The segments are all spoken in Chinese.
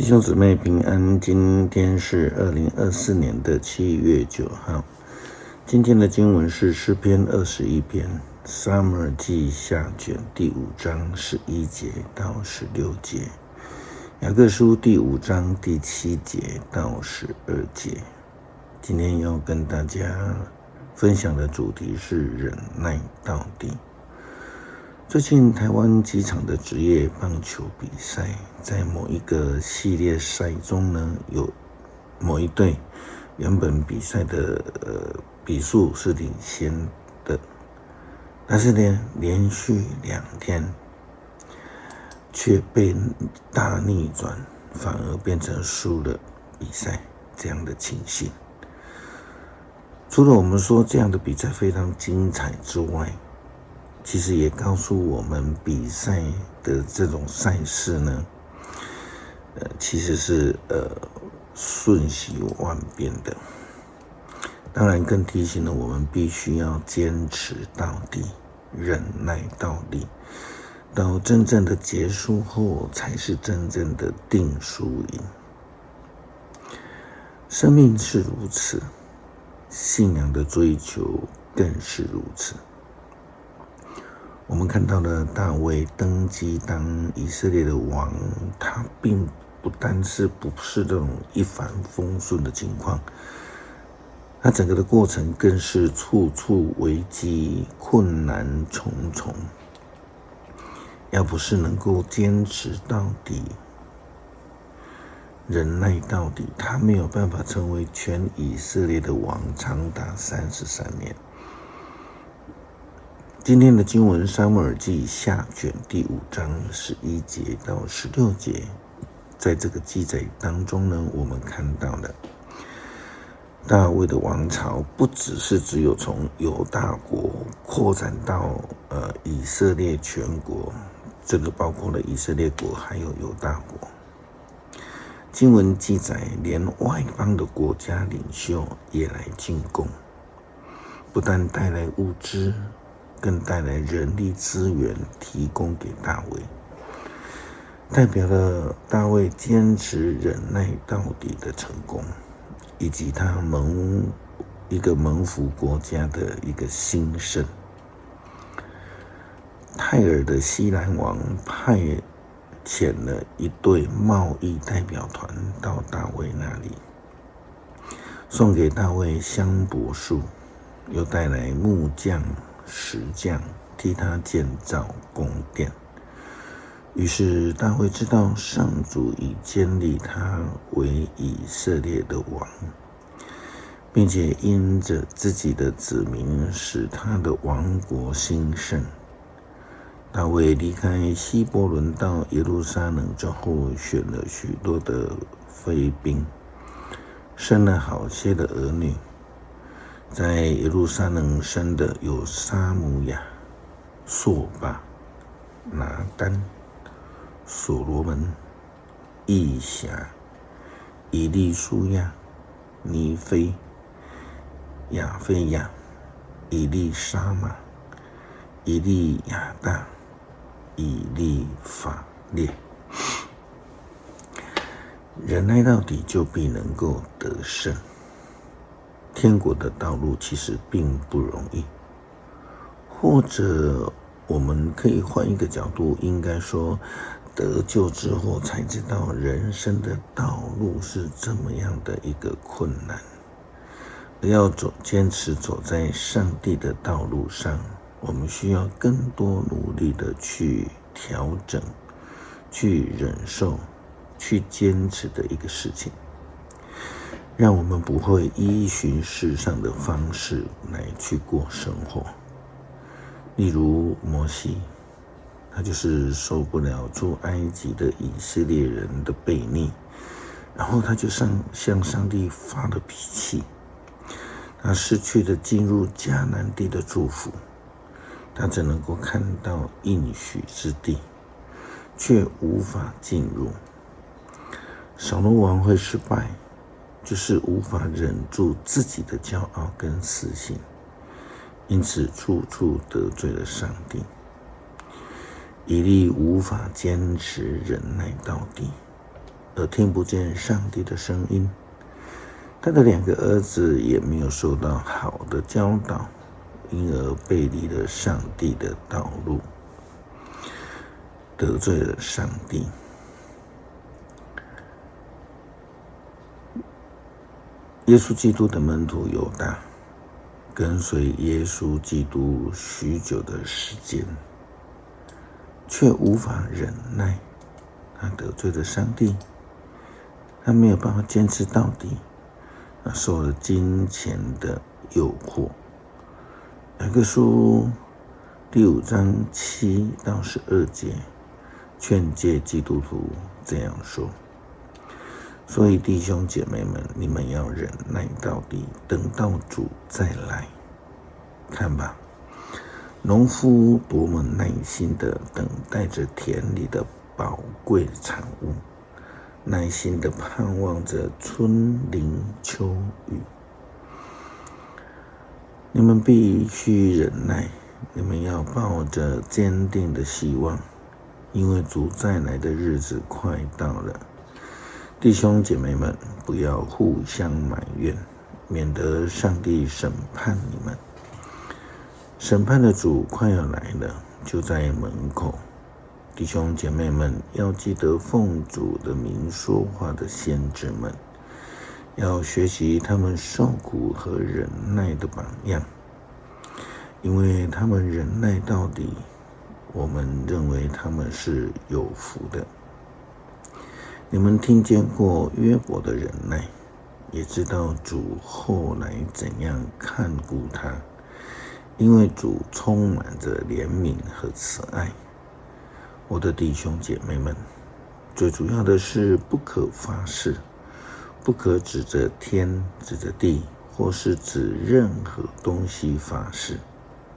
弟兄姊妹平安，今天是2024年的7月9号。今天的经文是诗篇21篇，撒母耳记下卷第5章11节到16节，雅各书第5章第7节到12节。今天要跟大家分享的主题是忍耐到底。最近台湾几场的职业棒球比赛，在某一个系列赛中呢，有某一队原本比赛的比数是领先的，但是呢，连续2天却被大逆转，反而变成输了比赛这样的情形。除了我们说这样的比赛非常精彩之外，其实也告诉我们，比赛的这种赛事呢，其实是瞬息万变的。当然，更提醒了我们必须要坚持到底，忍耐到底，到真正的结束后，才是真正的定输赢。生命是如此，信仰的追求更是如此。我们看到了大卫登基当以色列的王，他并不单是不是这种一帆风顺的情况，他整个的过程更是处处危机，困难重重。要不是能够坚持到底，忍耐到底，他没有办法成为全以色列的王，长达33年。今天的经文撒母耳记下卷第5章11节到16节，在这个记载当中呢，我们看到了大卫的王朝不只有从犹大国扩展到以色列全国，这个包括了以色列国还有犹大国。经文记载，连外邦的国家领袖也来进贡，不但带来物资，更带来人力资源提供给大卫，代表了大卫坚持忍耐到底的成功，以及他一个蒙福国家的一个兴盛。泰尔的西兰王派遣了一队贸易代表团到大卫那里，送给大卫香柏树，又带来木匠石匠替他建造宫殿。于是大卫知道上主已建立他为以色列的王，并且因着自己的子民使他的王国兴盛。大卫离开希伯伦到耶路撒冷之后，选了许多的妃嫔，生了好些的儿女。在耶路撒冷生的有撒母亚、朔巴、拿单、所罗门、以辖、以利书亚、尼菲、亚菲亚、以利沙玛、以利亚大、以利法列。忍耐到底，就必能够得胜。天国的道路其实并不容易，或者我们可以换一个角度，应该说得救之后才知道人生的道路是这么样的一个困难，而要坚持走在上帝的道路上，我们需要更多努力的去调整，去忍受，去坚持的一个事情，让我们不会依循世上的方式来去过生活。例如摩西，他就是受不了出埃及的以色列人的悖逆，然后他就向上帝发了脾气，他失去了进入迦南地的祝福，他只能够看到应许之地，却无法进入。扫罗王会失败，就是无法忍住自己的骄傲跟私心，因此处处得罪了上帝。以利无法坚持忍耐到底，而听不见上帝的声音。他的2个儿子也没有受到好的教导，因而背离了上帝的道路，得罪了上帝。耶稣基督的门徒犹大跟随耶稣基督许久的时间，却无法忍耐，他得罪了上帝，他没有办法坚持到底，他受了金钱的诱惑。雅各书第5章7到12节劝诫基督徒这样说：所以弟兄姐妹们，你们要忍耐到底，等到主再来。看吧，农夫多么耐心地等待着田里的宝贵产物，耐心地盼望着春霖秋雨。你们必须忍耐，你们要抱着坚定的希望，因为主再来的日子快到了。弟兄姐妹们，不要互相埋怨，免得上帝审判你们。审判的主快要来了，就在门口。弟兄姐妹们，要记得奉主的名说话的先知们，要学习他们受苦和忍耐的榜样，因为他们忍耐到底，我们认为他们是有福的。你们听见过约伯的忍耐，也知道主后来怎样看顾他，因为主充满着怜悯和慈爱。我的弟兄姐妹们，最主要的是不可发誓，不可指着天指着地，或是指任何东西发誓，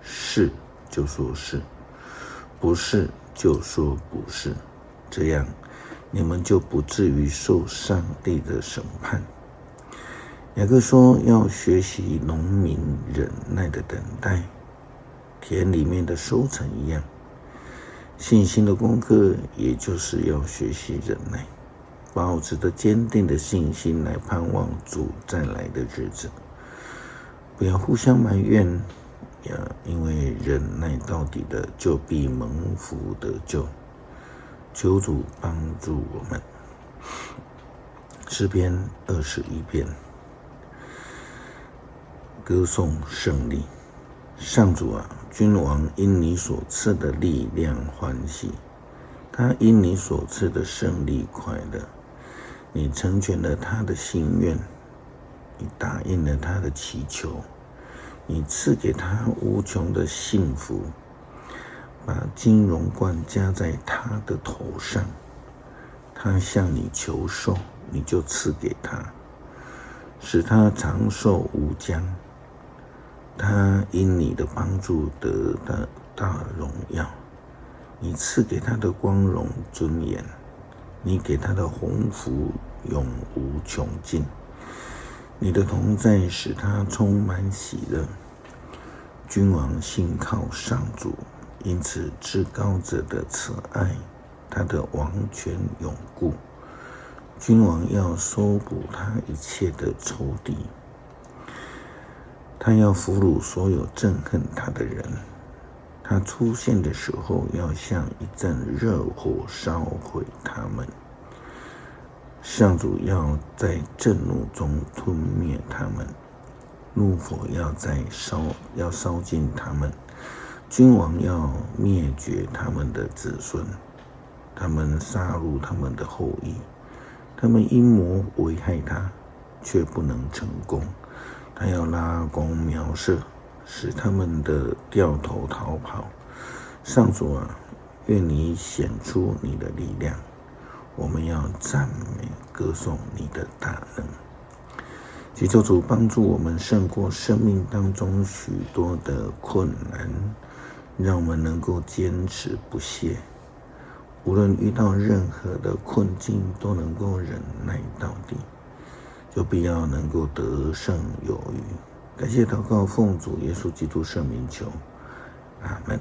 是就说是，不是就说不是，这样你们就不至于受上帝的审判。雅各说要学习农民忍耐的等待，田里面的收成一样。信心的功课也就是要学习忍耐，保持着坚定的信心来盼望主再来的日子。不要互相埋怨，因为忍耐到底的就必蒙福得救。求主帮助我们。诗篇21篇，歌颂胜利。上主啊，君王因你所赐的力量欢喜，他因你所赐的胜利快乐。你成全了他的心愿，你答应了他的祈求，你赐给他无穷的幸福，把金荣冠加在他的头上。他向你求寿，你就赐给他，使他长寿无疆。他因你的帮助得到大荣耀，你赐给他的光荣尊严，你给他的鸿福永无穷尽。你的同在使他充满喜乐。君王信靠上主，因此至高者的慈爱，他的王权永固。君王要搜捕他一切的仇敌，他要俘虏所有憎恨他的人。他出现的时候，要像一阵热火烧毁他们。上主要在震怒中吞灭他们，怒火要烧尽他们。君王要灭绝他们的子孙，他们杀戮他们的后裔。他们阴谋危害他，却不能成功。他要拉弓瞄射，使他们的掉头逃跑。上主啊，愿你显出你的力量，我们要赞美歌颂你的大能。祈求主帮助我们胜过生命当中许多的困难，让我们能够坚持不懈，无论遇到任何的困境都能够忍耐到底，就必要能够得胜有余。感谢祷告，奉主耶稣基督圣名求，阿们。